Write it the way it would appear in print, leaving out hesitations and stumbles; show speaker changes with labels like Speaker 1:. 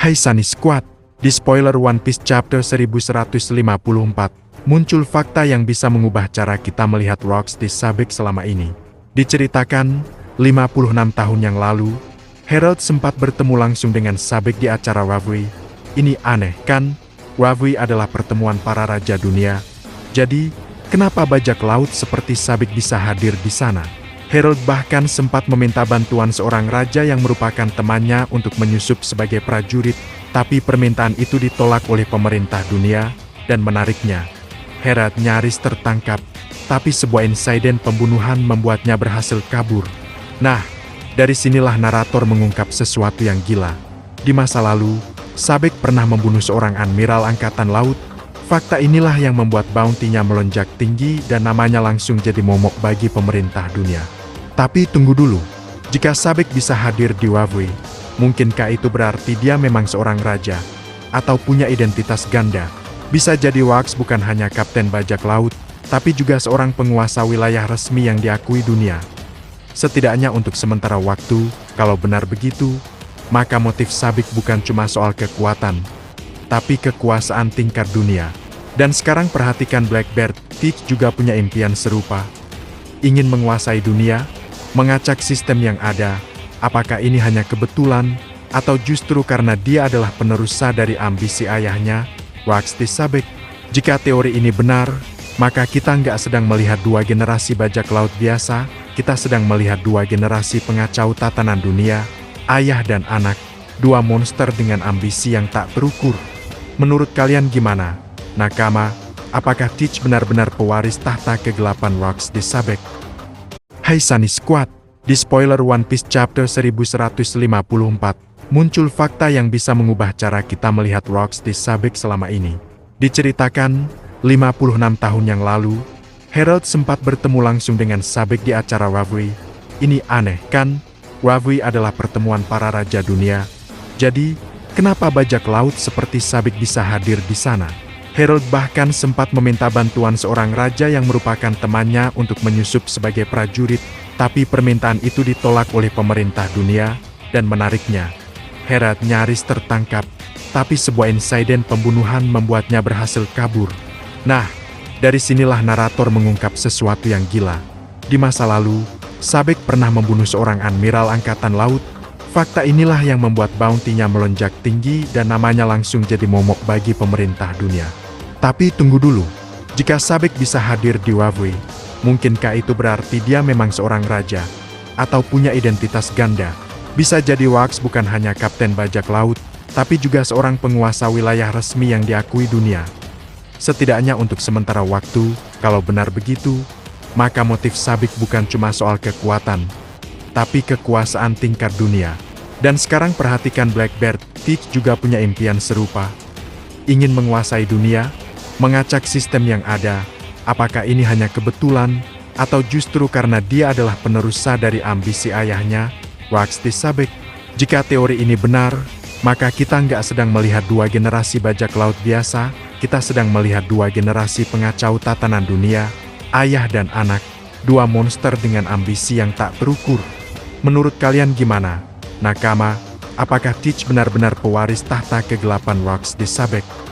Speaker 1: Hai Sunny Squad, di spoiler One Piece Chapter 1154, muncul fakta yang bisa mengubah cara kita melihat Rocks di Sabek selama ini. Diceritakan, 56 tahun yang lalu, Herald sempat bertemu langsung dengan Sabek di acara Wavui. Ini aneh kan? Wavui adalah pertemuan para raja dunia. Jadi, kenapa bajak laut seperti Sabek bisa hadir di sana? Herald bahkan sempat meminta bantuan seorang raja yang merupakan temannya untuk menyusup sebagai prajurit, tapi permintaan itu ditolak oleh pemerintah dunia, dan menariknya, Herald nyaris tertangkap, tapi sebuah insiden pembunuhan membuatnya berhasil kabur. Nah, dari sinilah narator mengungkap sesuatu yang gila. Di masa lalu, Sabek pernah membunuh seorang admiral angkatan laut. Fakta inilah yang membuat bounty-nya melonjak tinggi dan namanya langsung jadi momok bagi pemerintah dunia. Tapi tunggu dulu, jika Sabek bisa hadir di Wavui, mungkinkah itu berarti dia memang seorang raja? Atau punya identitas ganda? Bisa jadi Wax bukan hanya kapten bajak laut, tapi juga seorang penguasa wilayah resmi yang diakui dunia. Setidaknya untuk sementara waktu, kalau benar begitu, maka motif Sabek bukan cuma soal kekuatan, tapi kekuasaan tingkat dunia. Dan sekarang perhatikan Blackbeard, Teach juga punya impian serupa. Ingin menguasai dunia, mengacak sistem yang ada. Apakah ini hanya kebetulan, atau justru karena dia adalah penerus dari ambisi ayahnya, Wax di Sabek? Jika teori ini benar, maka kita nggak sedang melihat dua generasi bajak laut biasa, kita sedang melihat dua generasi pengacau tatanan dunia, ayah dan anak, dua monster dengan ambisi yang tak terukur. Menurut kalian gimana, nakama? Apakah Teach benar-benar pewaris tahta kegelapan Wax di Sabek? Hai Sunny Squad, di spoiler One Piece Chapter 1154, muncul fakta yang bisa mengubah cara kita melihat Rocks di Sabek selama ini. Diceritakan, 56 tahun yang lalu, Herald sempat bertemu langsung dengan Sabek di acara Wavui. Ini aneh kan? Wavui adalah pertemuan para raja dunia. Jadi, kenapa bajak laut seperti Sabek bisa hadir di sana? Herald bahkan sempat meminta bantuan seorang raja yang merupakan temannya untuk menyusup sebagai prajurit, tapi permintaan itu ditolak oleh pemerintah dunia, dan menariknya, Herald nyaris tertangkap, tapi sebuah insiden pembunuhan membuatnya berhasil kabur. Nah, dari sinilah narator mengungkap sesuatu yang gila. Di masa lalu, Sabek pernah membunuh seorang admiral angkatan laut. Fakta inilah yang membuat bounty-nya melonjak tinggi dan namanya langsung jadi momok bagi pemerintah dunia. Tapi tunggu dulu, jika Sabek bisa hadir di Wavui, mungkinkah itu berarti dia memang seorang raja? Atau punya identitas ganda? Bisa jadi Wax bukan hanya kapten bajak laut, tapi juga seorang penguasa wilayah resmi yang diakui dunia. Setidaknya untuk sementara waktu, kalau benar begitu, maka motif Sabek bukan cuma soal kekuatan, tapi kekuasaan tingkat dunia. Dan sekarang perhatikan Blackbeard, Teach juga punya impian serupa. Ingin menguasai dunia, mengacak sistem yang ada. Apakah ini hanya kebetulan, atau justru karena dia adalah penerus dari ambisi ayahnya, Wax di Sabek? Jika teori ini benar, maka kita nggak sedang melihat dua generasi bajak laut biasa, kita sedang melihat dua generasi pengacau tatanan dunia, ayah dan anak, dua monster dengan ambisi yang tak terukur. Menurut kalian gimana, nakama? Apakah Teach benar-benar pewaris tahta kegelapan Rocks di Sabek?